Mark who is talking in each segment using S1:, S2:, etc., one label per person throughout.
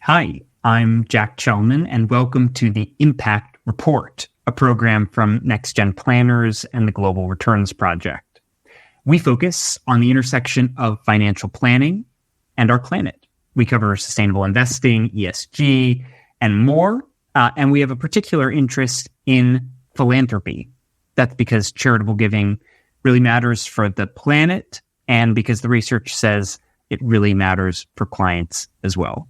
S1: Hi, I'm Jack Chellman, and welcome to the Impact Report, a program from Next Gen Planners and the Global Returns Project. We focus on the intersection of financial planning and our planet. We cover sustainable investing, ESG, and more, and we have a particular interest in philanthropy. That's because charitable giving really matters for the planet, and because the research says it really matters for clients as well.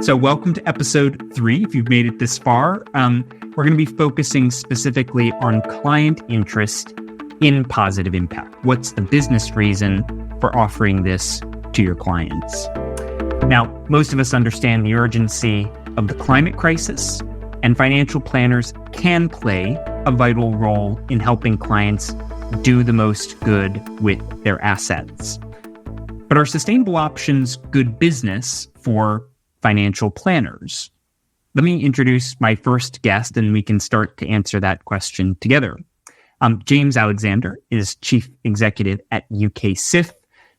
S1: So welcome to episode 3. If you've made it this far, we're going to be focusing specifically on client interest in positive impact. What's the business reason for offering this to your clients? Now, most of us understand the urgency of the climate crisis, and financial planners can play a vital role in helping clients do the most good with their assets. But are sustainable options good business for financial planners? Let me introduce my first guest, and we can start to answer that question together. James Alexander is Chief Executive at UKSIF,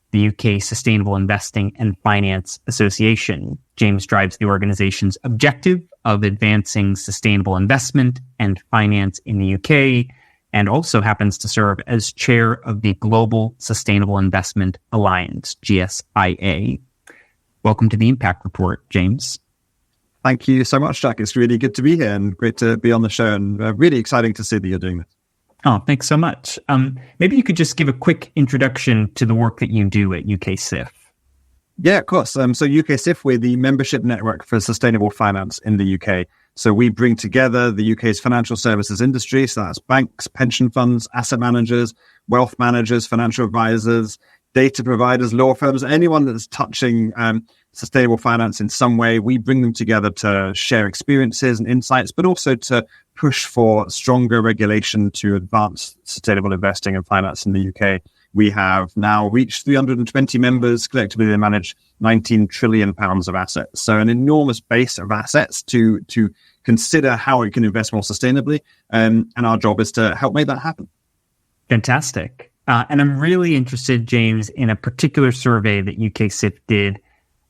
S1: the UK Sustainable Investing and Finance Association. James drives the organization's objective of advancing sustainable investment and finance in the UK, and also happens to serve as chair of the Global Sustainable Investment Alliance, GSIA. Welcome to the Impact Report, James.
S2: Thank you so much, Jack. It's really good to be here and great to be on the show, and really exciting to see that you're doing this.
S1: Oh, thanks so much. Maybe you could just give a quick introduction to the work that you do at UKSIF.
S2: Yeah, of course. So UKSIF, we're the membership network for sustainable finance in the UK. So we bring together the UK's financial services industry. So that's banks, pension funds, asset managers, wealth managers, financial advisors, data providers, law firms, anyone that's touching sustainable finance in some way. We bring them together to share experiences and insights, but also to push for stronger regulation to advance sustainable investing and finance in the UK. We have now reached 320 members. Collectively, they manage £19 trillion of assets. So an enormous base of assets to consider how it can invest more sustainably. And our job is to help make that happen.
S1: Fantastic. And I'm really interested, James, in a particular survey that UKSIF did.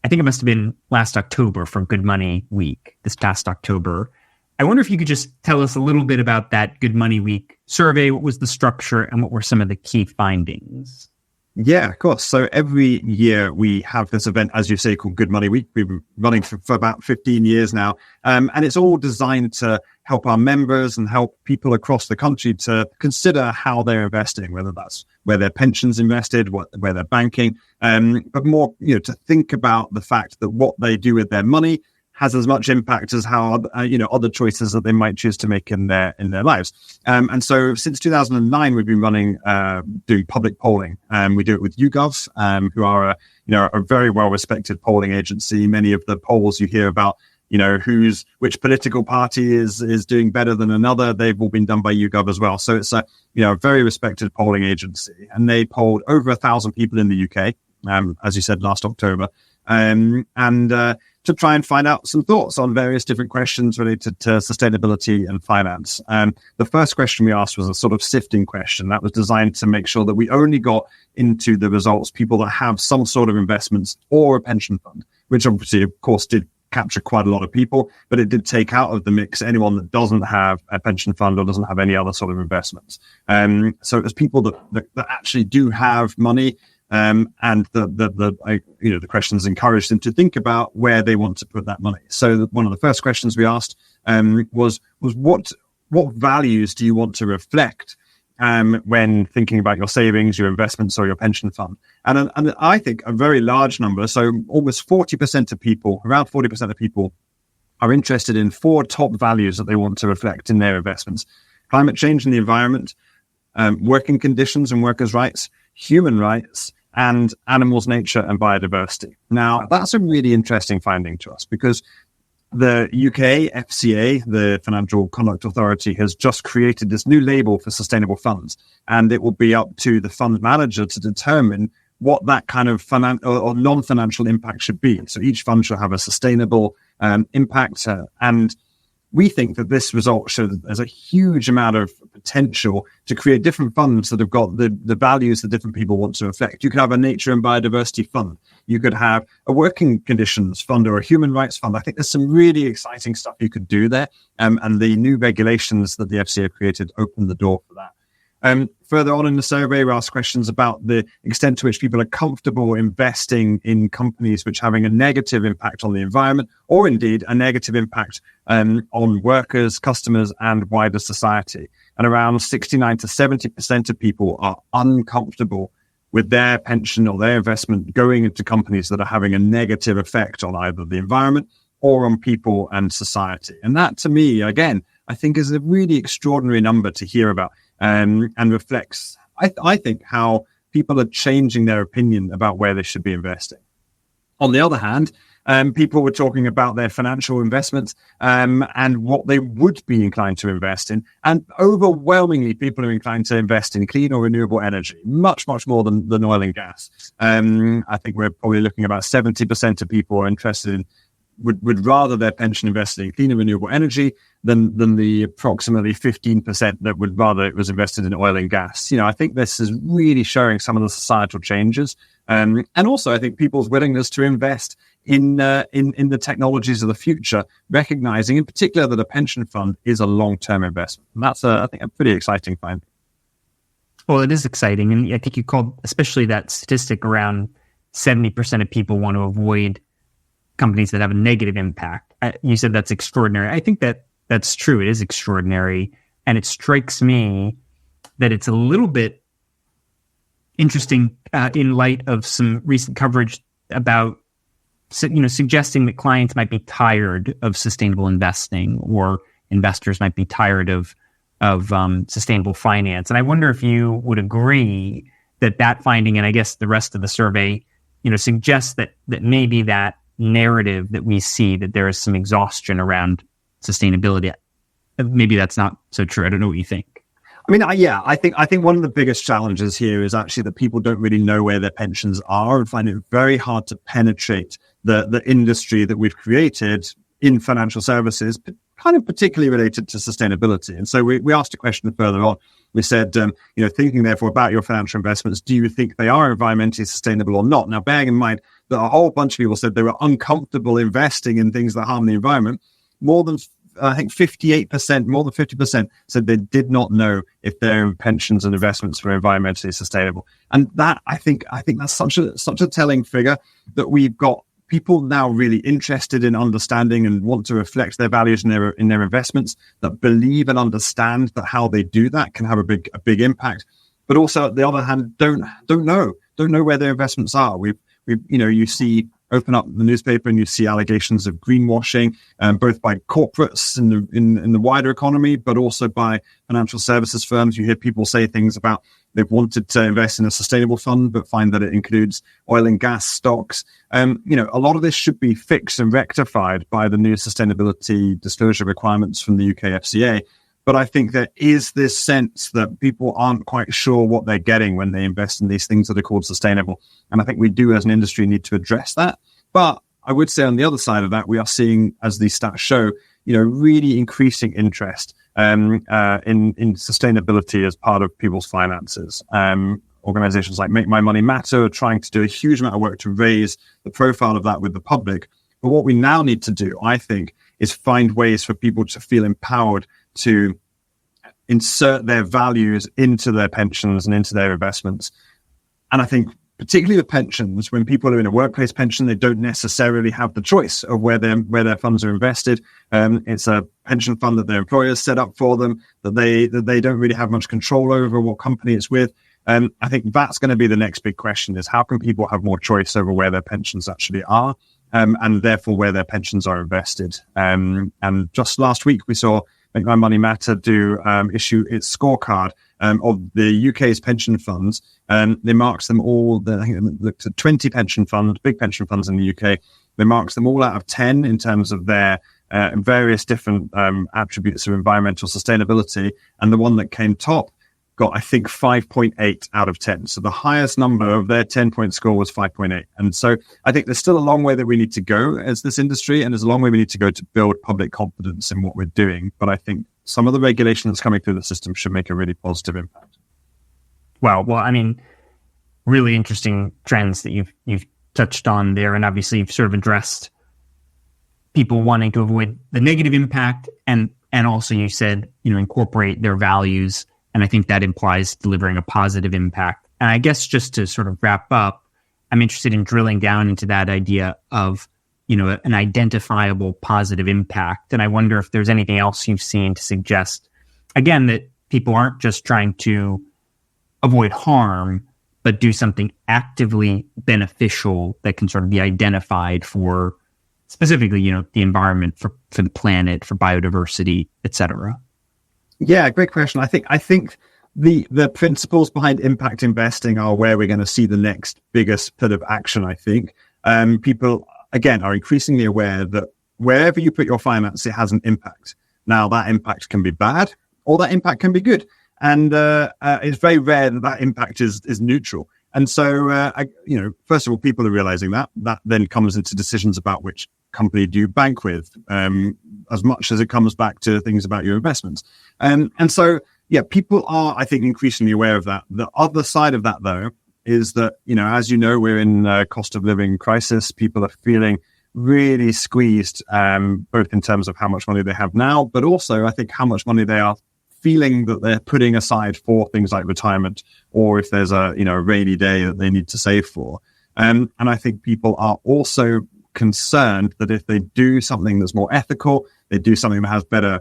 S1: I think it must have been last October for Good Money Week, this past October. I wonder if you could just tell us a little bit about that Good Money Week survey. What was the structure and what were some of the key findings?
S2: Yeah, of course. So every year we have this event, as you say, called Good Money Week. We've been running for about 15 years now. And it's all designed to help our members and help people across the country to consider how they're investing, whether that's where their pension's invested, where they're banking, but more, to think about the fact that what they do with their money has as much impact as how other choices that they might choose to make in their lives. And so since 2009, we've been running doing public polling. We do it with YouGov, who are a very well respected polling agency. Many of the polls you hear about, which political party is doing better than another, they've all been done by YouGov as well. So it's a very respected polling agency, and they polled over 1,000 people in the UK, as you said, last October, to try and find out some thoughts on various different questions related to sustainability and finance. The first question we asked was a sort of sifting question that was designed to make sure that we only got into the results people that have some sort of investments or a pension fund, which obviously, of course, did capture quite a lot of people, but it did take out of the mix anyone that doesn't have a pension fund or doesn't have any other sort of investments. So it was people that actually do have money. And the questions encouraged them to think about where they want to put that money. So one of the first questions we asked was what values do you want to reflect when thinking about your savings, your investments, or your pension fund? And I think a very large number, so almost 40% of people, around 40% of people, are interested in 4 top values that they want to reflect in their investments: climate change and the environment, working conditions and workers' rights, human rights, and animals, nature, and biodiversity. Now, that's a really interesting finding to us because the UK FCA, the Financial Conduct Authority, has just created this new label for sustainable funds, and it will be up to the fund manager to determine what that kind of or non-financial impact should be. So each fund should have a sustainable impact, and we think that this result shows that there's a huge amount of potential to create different funds that have got the values that different people want to reflect. You could have a nature and biodiversity fund. You could have a working conditions fund or a human rights fund. I think there's some really exciting stuff you could do there. And the new regulations that the FCA created open the door for that. Further on in the survey, we asked questions about the extent to which people are comfortable investing in companies which are having a negative impact on the environment, or indeed a negative impact on workers, customers, and wider society. And around 69 to 70% of people are uncomfortable with their pension or their investment going into companies that are having a negative effect on either the environment or on people and society. And that, to me, again, I think is a really extraordinary number to hear about. And reflects, I think, how people are changing their opinion about where they should be investing. On the other hand, people were talking about their financial investments and what they would be inclined to invest in. And overwhelmingly, people are inclined to invest in clean or renewable energy, much, much more than oil and gas. I think we're probably looking at about 70% of people are interested in would rather their pension invested in clean and renewable energy than the approximately 15% that would rather it was invested in oil and gas. I think this is really showing some of the societal changes. And also, I think people's willingness to invest in the technologies of the future, recognizing in particular that a pension fund is a long-term investment. And that's, I think, a pretty exciting find.
S1: Well, it is exciting. And I think you called especially that statistic around 70% of people want to avoid companies that have a negative impact. You said that's extraordinary. I think that's true. It is extraordinary. And it strikes me that it's a little bit interesting in light of some recent coverage about, suggesting that clients might be tired of sustainable investing, or investors might be tired of sustainable finance. And I wonder if you would agree that finding, and I guess the rest of the survey, suggests that maybe that narrative that we see, that there is some exhaustion around sustainability. Maybe that's not so true. I don't know what you think.
S2: I mean, I think one of the biggest challenges here is actually that people don't really know where their pensions are and find it very hard to penetrate the industry that we've created in financial services, kind of particularly related to sustainability. And so we asked a question further on. We said, thinking therefore about your financial investments, do you think they are environmentally sustainable or not? Now, bearing in mind that a whole bunch of people said they were uncomfortable investing in things that harm the environment, more than 50% said they did not know if their pensions and investments were environmentally sustainable. And that, I think that's such a telling figure, that we've got people now really interested in understanding and want to reflect their values in their investments, that believe and understand that how they do that can have a big impact, but also at the other hand don't know where their investments are. You see, open up the newspaper and you see allegations of greenwashing, both by corporates in the wider economy, but also by financial services firms. You hear people say things about they've wanted to invest in a sustainable fund, but find that it includes oil and gas stocks. A lot of this should be fixed and rectified by the new sustainability disclosure requirements from the UKFCA. But I think there is this sense that people aren't quite sure what they're getting when they invest in these things that are called sustainable. And I think we do, as an industry, need to address that. But I would say on the other side of that, we are seeing, as these stats show, really increasing interest in sustainability as part of people's finances. Organizations like Make My Money Matter are trying to do a huge amount of work to raise the profile of that with the public. But what we now need to do, I think, is find ways for people to feel empowered to insert their values into their pensions and into their investments. And I think particularly with pensions, when people are in a workplace pension, they don't necessarily have the choice of where their funds are invested. It's a pension fund that their employers set up for them, that they don't really have much control over what company it's with. I think that's going to be the next big question, is how can people have more choice over where their pensions actually are, and therefore where their pensions are invested. And just last week, we saw Make My Money Matter issue its scorecard of the UK's pension funds. They marked them all, I think they looked at 20 pension funds, big pension funds in the UK. They marked them all out of 10 in terms of their various different attributes of environmental sustainability. And the one that came top got, I think, 5.8 out of 10. So the highest number of their 10-point score was 5.8. And so I think there's still a long way that we need to go as this industry, and there's a long way we need to go to build public confidence in what we're doing. But I think some of the regulation that's coming through the system should make a really positive impact.
S1: Wow. Well, I mean, really interesting trends that you've touched on there. And obviously you've sort of addressed people wanting to avoid the negative impact, and also you said, incorporate their values. And I think that implies delivering a positive impact. And I guess just to sort of wrap up, I'm interested in drilling down into that idea of, an identifiable positive impact. And I wonder if there's anything else you've seen to suggest, again, that people aren't just trying to avoid harm, but do something actively beneficial that can sort of be identified for specifically, the environment, for the planet, for biodiversity, et cetera.
S2: Yeah, great question. I think the principles behind impact investing are where we're going to see the next biggest bit of action. I think people, again, are increasingly aware that wherever you put your finance, it has an impact. Now, that impact can be bad or that impact can be good. And it's very rare that impact is neutral. And so, first of all, people are realizing that. That then comes into decisions about which company do you bank with, as much as it comes back to things about your investments. And so, people are, I think, increasingly aware of that. The other side of that, though, is that, as you know, we're in a cost of living crisis. People are feeling really squeezed, both in terms of how much money they have now, but also, I think, how much money they are feeling that they're putting aside for things like retirement, or if there's a rainy day that they need to save for. And I think people are also concerned that if they do something that's more ethical, they do something that has better,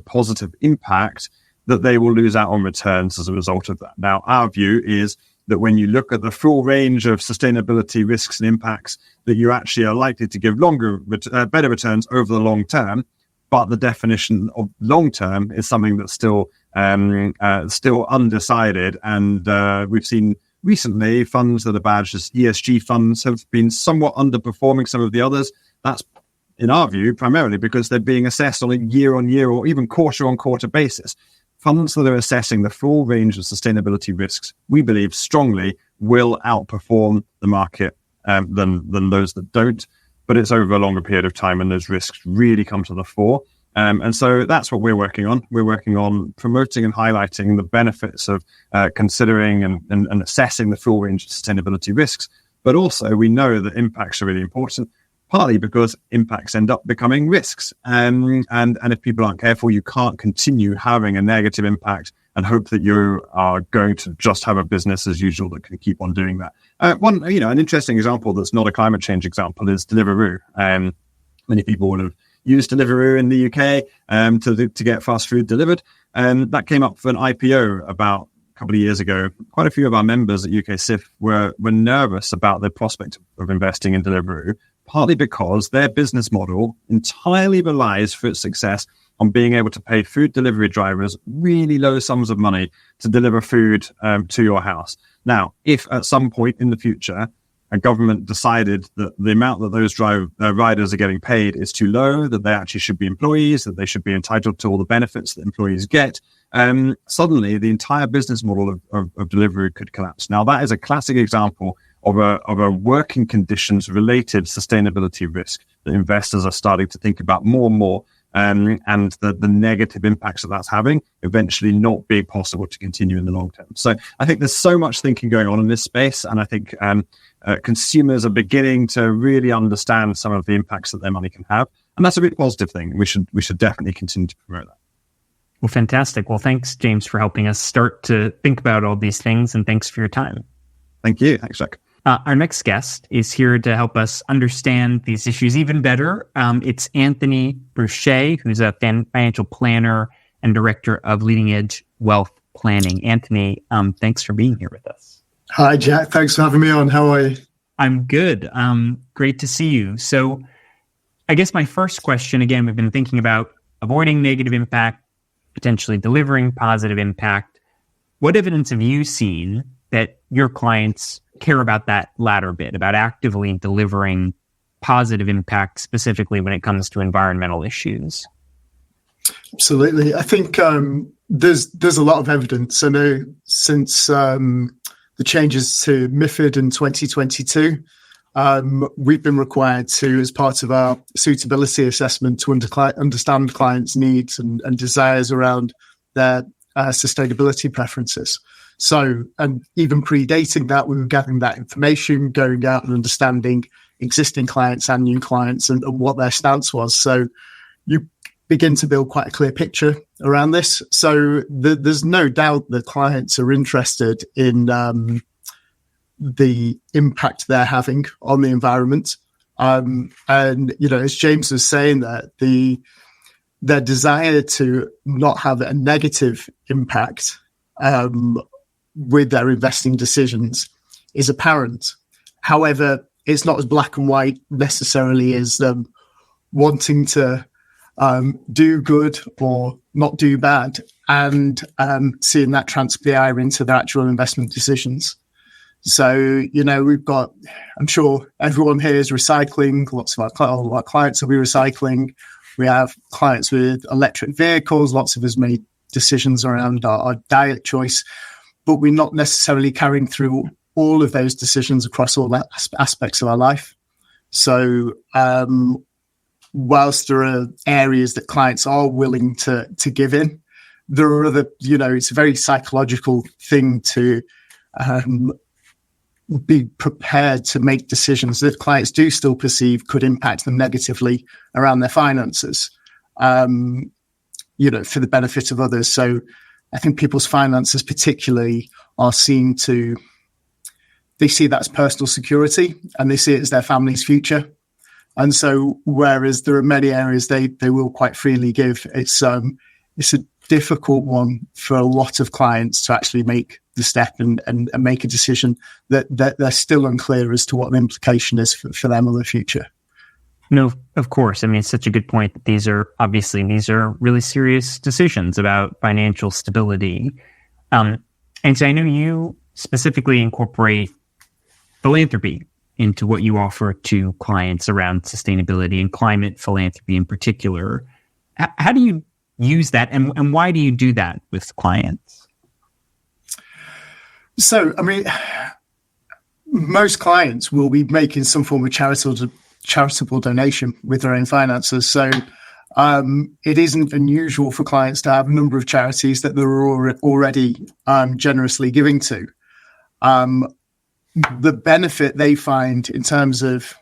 S2: positive impact, that they will lose out on returns as a result of that. Now, our view is that when you look at the full range of sustainability risks and impacts, that you actually are likely to give better returns over the long term. But the definition of long term is something that's still undecided. And we've seen recently funds that are badged as ESG funds have been somewhat underperforming some of the others. That's, in our view, primarily because they're being assessed on a year-on-year or even quarter-on-quarter basis. Funds that are assessing the full range of sustainability risks, we believe strongly, will outperform the market than those that don't. But it's over a longer period of time and those risks really come to the fore. And so that's what we're working on. We're working on promoting and highlighting the benefits of considering and assessing the full range of sustainability risks. But also we know that impacts are really important, partly because impacts end up becoming risks. And if people aren't careful, you can't continue having a negative impact and hope that you are going to just have a business as usual that can keep on doing that. An interesting example that's not a climate change example is Deliveroo. Many people would have used Deliveroo in the UK to get fast food delivered. That came up for an IPO about a couple of years ago. Quite a few of our members at UKSIF were nervous about the prospect of investing in Deliveroo, partly because their business model entirely relies for its success on being able to pay food delivery drivers really low sums of money to deliver food to your house. Now, if at some point in the future, a government decided that the amount that those riders are getting paid is too low, that they actually should be employees, that they should be entitled to all the benefits that employees get, suddenly the entire business model of Deliveroo could collapse. Now, that is a classic example of a working conditions related sustainability risk that investors are starting to think about more and more. And the negative impacts that that's having eventually not being possible to continue in the long term. So I think there's so much thinking going on in this space. And I think consumers are beginning to really understand some of the impacts that their money can have. And that's a really positive thing. We should definitely continue to promote that.
S1: Well, fantastic. Well, thanks, James, for helping us start to think about all these things. And thanks for your time.
S2: Thank you. Thanks, Jack.
S1: Our next guest is here to help us understand these issues even better. It's Anthony Brouchez, who's a financial planner and director of Leading Edge Wealth Planning. Anthony, thanks for being here with us.
S3: Hi, Jack. Thanks for having me on. How are you?
S1: I'm good. Great to see you. So I guess my first question, again, we've been thinking about avoiding negative impact, potentially delivering positive impact. What evidence have you seen that your clients care about that latter bit, about actively delivering positive impact, specifically when it comes to environmental issues?
S3: Absolutely. I think there's a lot of evidence. I know since the changes to MiFID in 2022, we've been required to, as part of our suitability assessment, to understand clients' needs and desires around their sustainability preferences. So, and even predating that, we were gathering that information, going out and understanding existing clients and new clients and what their stance was. So you begin to build quite a clear picture around this. So there's no doubt that clients are interested in the impact they're having on the environment. And, as James was saying, that their desire to not have a negative impact with their investing decisions is apparent. However, it's not as black and white necessarily as wanting to do good or not do bad, and seeing that transpire into their actual investment decisions. So, we've got, I'm sure everyone here is recycling. Lots of our clients will be recycling. We have clients with electric vehicles. Lots of us made decisions around our diet choice, but we're not necessarily carrying through all of those decisions across all aspects of our life. So, whilst there are areas that clients are willing to give in, there are other, it's a very psychological thing to be prepared to make decisions that clients do still perceive could impact them negatively around their finances, for the benefit of others. So I think people's finances particularly are they see that as personal security, and they see it as their family's future. And so, whereas there are many areas they will quite freely give, it's a difficult one for a lot of clients to actually make the step and make a decision that they're still unclear as to what the implication is for them or their future.
S1: No, of course. I mean, it's such a good point that these are really serious decisions about financial stability. And so I know you specifically incorporate philanthropy into what you offer to clients around sustainability and climate philanthropy in particular. How do you use that, and why do you do that with clients?
S3: So, I mean, most clients will be making some form of charitable donation with their own finances. So it isn't unusual for clients to have a number of charities that they're already generously giving to. The benefit they find in terms of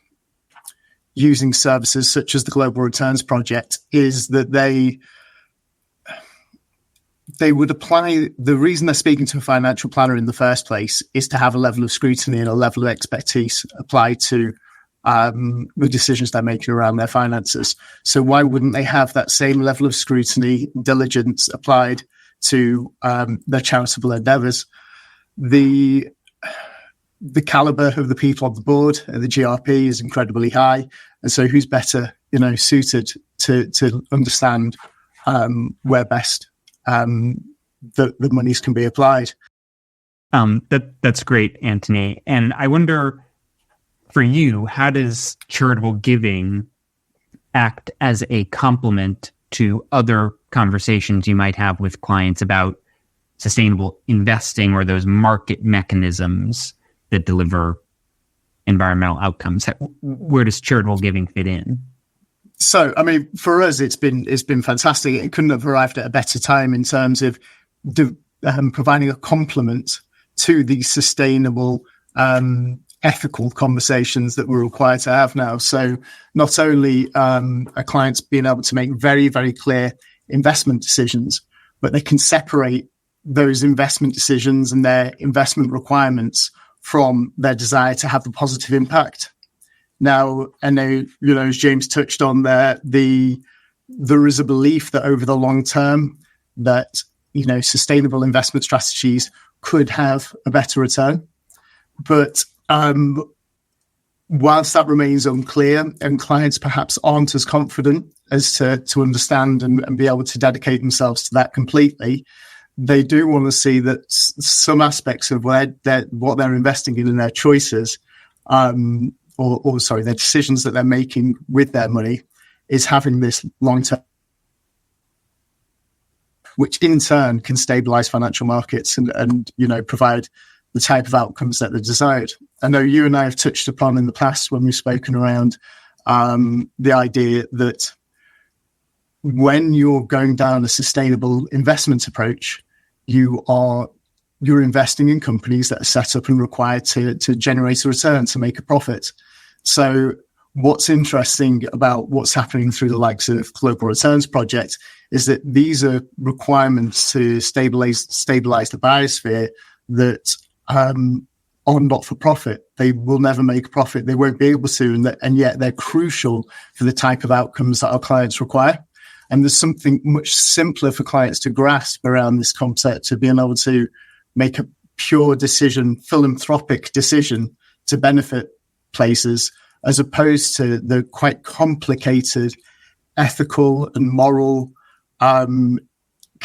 S3: using services such as the Global Returns Project is that they would apply. The reason they're speaking to a financial planner in the first place is to have a level of scrutiny and a level of expertise applied to the decisions they're making around their finances. So why wouldn't they have that same level of scrutiny, diligence applied to their charitable endeavours? The caliber of the people on the board and the GRP is incredibly high. And so who's better, suited to understand where best the monies can be applied.
S1: That's great, Anthony. And I wonder, for you, how does charitable giving act as a complement to other conversations you might have with clients about sustainable investing or those market mechanisms that deliver environmental outcomes? Where does charitable giving fit in?
S3: So, I mean, for us, it's been fantastic. It couldn't have arrived at a better time in terms of providing a complement to the sustainable, ethical conversations that we're required to have now. So, not only are clients being able to make very, very clear investment decisions, but they can separate those investment decisions and their investment requirements from their desire to have a positive impact. Now, I know, as James touched on there, there is a belief that over the long term that, sustainable investment strategies could have a better return. But whilst that remains unclear and clients perhaps aren't as confident as to understand and be able to dedicate themselves to that completely, they do want to see that some aspects of what they're investing in and their choices, their decisions that they're making with their money is having this long-term. which in turn can stabilize financial markets and provide the type of outcomes that are desired. I know you and I have touched upon in the past when we've spoken around the idea that when you're going down a sustainable investment approach, you're investing in companies that are set up and required to generate a return, to make a profit. So what's interesting about what's happening through the likes of Global Returns Project is that these are requirements to stabilize the biosphere that are not for profit. They will never make a profit. They won't be able to, and yet they're crucial for the type of outcomes that our clients require. And there's something much simpler for clients to grasp around this concept of being able to make a pure decision, philanthropic decision to benefit places, as opposed to the quite complicated ethical and moral kind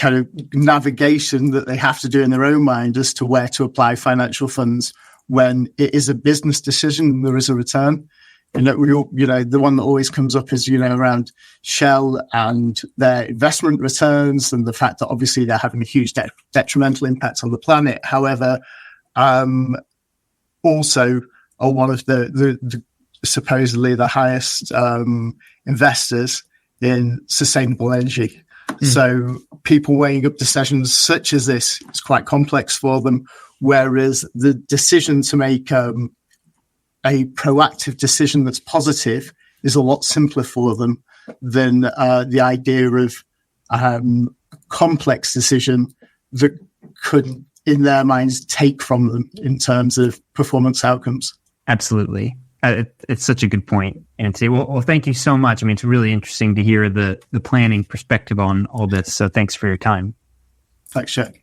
S3: of navigation that they have to do in their own mind as to where to apply financial funds when it is a business decision. There is a return. The one that always comes up is, around Shell and their investment returns and the fact that obviously they're having a huge detrimental impact on the planet. However, also are one of the supposedly the highest investors in sustainable energy. So people weighing up decisions such as this is quite complex for them, whereas the decision to make a proactive decision that's positive is a lot simpler for them than the idea of complex decision that could, in their minds, take from them in terms of performance outcomes.
S1: Absolutely. It's such a good point, Anthony. Well, thank you so much. I mean, it's really interesting to hear the planning perspective on all this. So thanks for your time.
S3: Thanks, Jack.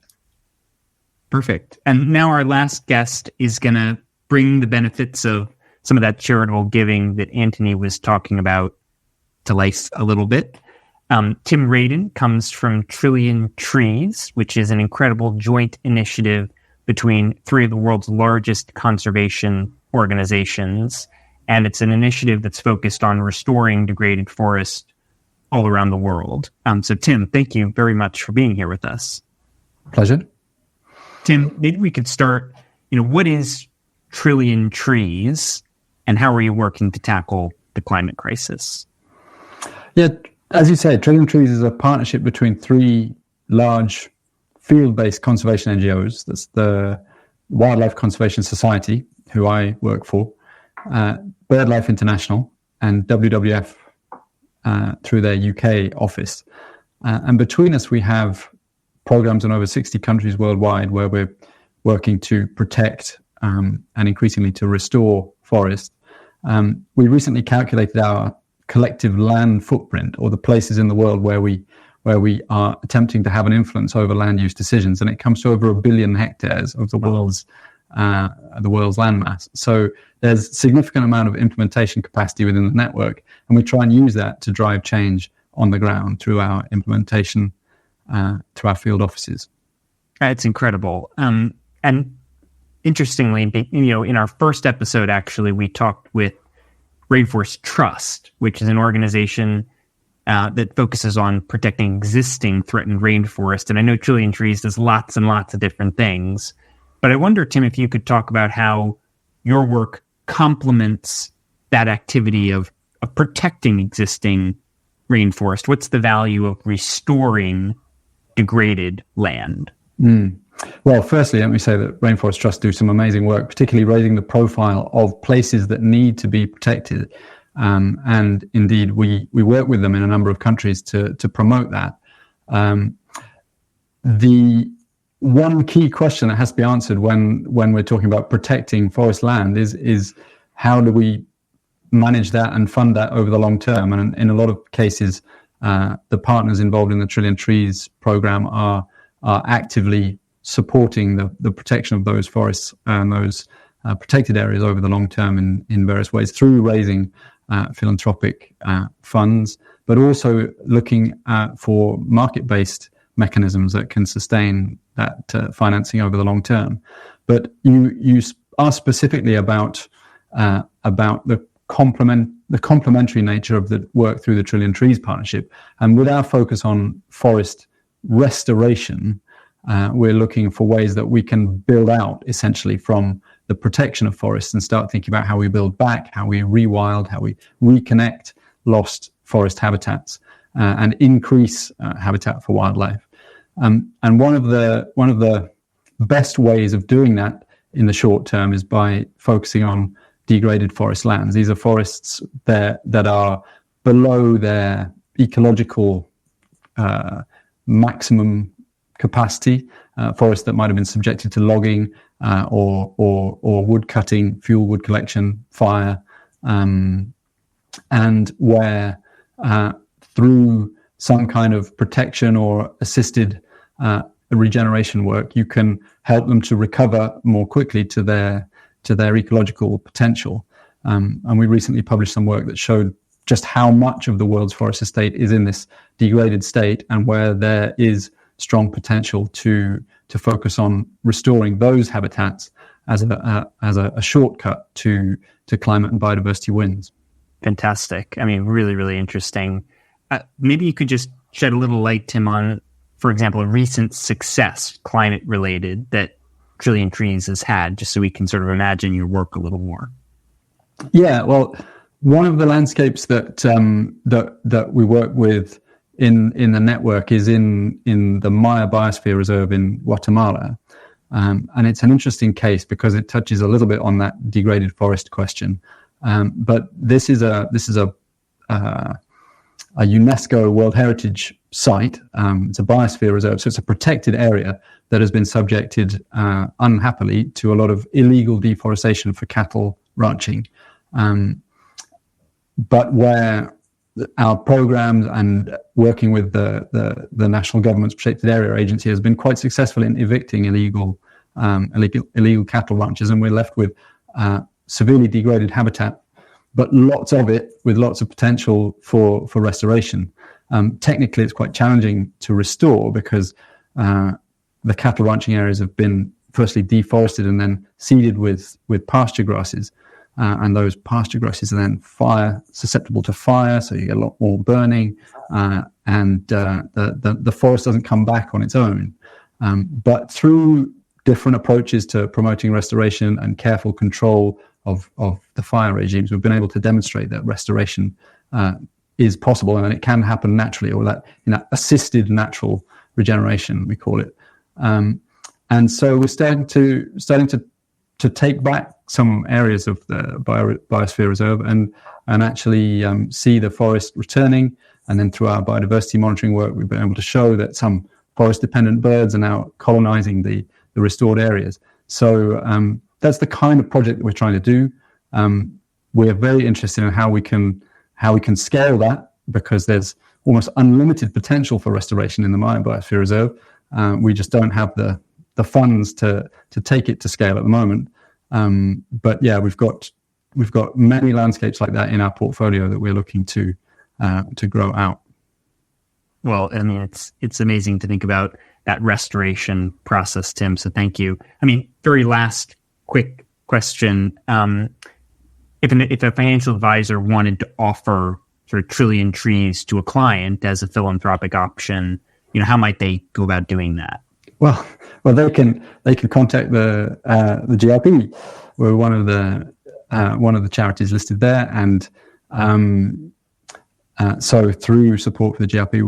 S1: Perfect. And now our last guest is going to bring the benefits of some of that charitable giving that Anthony was talking about to life a little bit. Tim Rayden comes from Trillion Trees, which is an incredible joint initiative between three of the world's largest conservation organizations. And it's an initiative that's focused on restoring degraded forests all around the world. So Tim, thank you very much for being here with us.
S4: Pleasure.
S1: Tim, maybe we could start, what is Trillion Trees and how are you working to tackle the climate crisis?
S4: Yeah, as you say, Trillion Trees is a partnership between three large field-based conservation NGOs. That's the Wildlife Conservation Society, who I work for, BirdLife International, and WWF through their UK office. And between us, we have programs in over 60 countries worldwide where we're working to protect and increasingly to restore forest. We recently calculated our collective land footprint, or the places in the world where we are attempting to have an influence over land use decisions, and it comes to over 1 billion hectares of the world's landmass. So there's a significant amount of implementation capacity within the network, and we try and use that to drive change on the ground through our implementation to our field offices.
S1: It's incredible. And interestingly, in our first episode, actually, we talked with Rainforest Trust, which is an organization that focuses on protecting existing threatened rainforest. And I know Trillion Trees does lots and lots of different things. But I wonder, Tim, if you could talk about how your work complements that activity of protecting existing rainforest. What's the value of restoring degraded land?
S4: Well, firstly, let me say that Rainforest Trust do some amazing work, particularly raising the profile of places that need to be protected. And indeed, we work with them in a number of countries to promote that. The one key question that has to be answered when we're talking about protecting forest land is how do we manage that and fund that over the long term? And in a lot of cases, the partners involved in the Trillion Trees program are actively supporting the protection of those forests and those protected areas over the long term in various ways through raising philanthropic funds, but also looking for market-based mechanisms that can sustain that financing over the long term. But you asked specifically about the complementary nature of the work through the Trillion Trees partnership, and with our focus on forest restoration, we're looking for ways that we can build out essentially from the protection of forests and start thinking about how we build back, how we rewild, how we reconnect lost forest habitats and increase habitat for wildlife. And one of the best ways of doing that in the short term is by focusing on degraded forest lands. These are forests that are below their ecological maximum capacity, forests that might have been subjected to logging or wood cutting, fuel wood collection, fire, and where through some kind of protection or assisted regeneration work, you can help them to recover more quickly to their ecological potential. And we recently published some work that showed just how much of the world's forest estate is in this degraded state, and where there is strong potential to focus on restoring those habitats as a shortcut to climate and biodiversity wins.
S1: Fantastic. I mean, really, really interesting. Maybe you could just shed a little light, Tim, on, for example, a recent success climate-related that Trillion Trees has had, just so we can sort of imagine your work a little more. Yeah, well, one of the landscapes that we work with in the network is in the Maya Biosphere Reserve in Guatemala, and it's an interesting case because it touches a little bit on that degraded forest question. But this is a UNESCO World Heritage Site. It's a biosphere reserve, so it's a protected area that has been subjected, unhappily, to a lot of illegal deforestation for cattle ranching. But where our programs and working with the national government's protected area agency has been quite successful in evicting illegal cattle ranches, and we're left with severely degraded habitat, but lots of it with lots of potential for restoration. Technically, it's quite challenging to restore because the cattle ranching areas have been firstly deforested and then seeded with pasture grasses. And those pasture grasses are then susceptible to fire, so you get a lot more burning, and the forest doesn't come back on its own. But through different approaches to promoting restoration and careful control of the fire regimes, we've been able to demonstrate that restoration is possible, and it can happen naturally, or that assisted natural regeneration, we call it. And so we're starting to take back some areas of the biosphere reserve and actually see the forest returning. And then through our biodiversity monitoring work, we've been able to show that some forest-dependent birds are now colonizing the restored areas. So that's the kind of project that we're trying to do. We're very interested in how we can scale that, because there's almost unlimited potential for restoration in the Maya Biosphere Reserve. We just don't have the funds to take it to scale at the moment. But yeah, we've got many landscapes like that in our portfolio that we're looking to grow out. Well, I mean, it's amazing to think about that restoration process, Tim. So thank you. I mean, very last quick question. If a financial advisor wanted to offer sort of Trillion Trees to a client as a philanthropic option, how might they go about doing that? Well, they can contact the GRP. We're one of the charities listed there, and so through support for the GRP,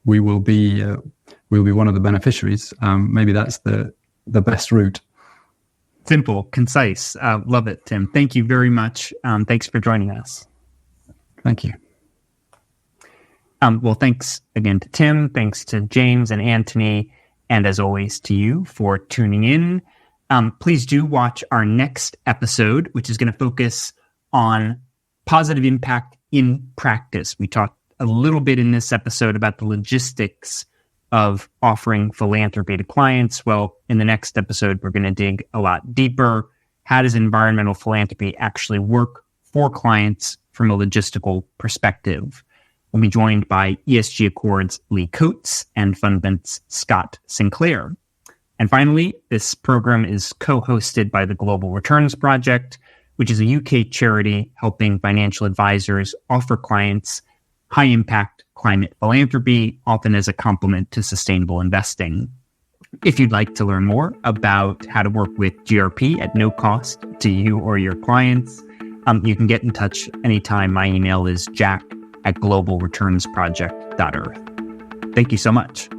S1: we will be one of the beneficiaries. Maybe that's the best route. Simple, concise. Love it, Tim. Thank you very much. Thanks for joining us. Thank you. Well, thanks again to Tim. Thanks to James and Anthony. And as always, to you for tuning in. Please do watch our next episode, which is going to focus on positive impact in practice. We talked a little bit in this episode about the logistics of offering philanthropy to clients. Well, in the next episode, we're going to dig a lot deeper. How does environmental philanthropy actually work for clients from a logistical perspective? We'll be joined by ESG Accord's Lee Coates and Fundment's Scott Sinclair. And finally, this program is co-hosted by the Global Returns Project, which is a UK charity helping financial advisors offer clients high-impact climate philanthropy, often as a complement to sustainable investing. If you'd like to learn more about how to work with GRP at no cost to you or your clients, you can get in touch anytime. My email is jack@globalreturnsproject.earth. Thank you so much.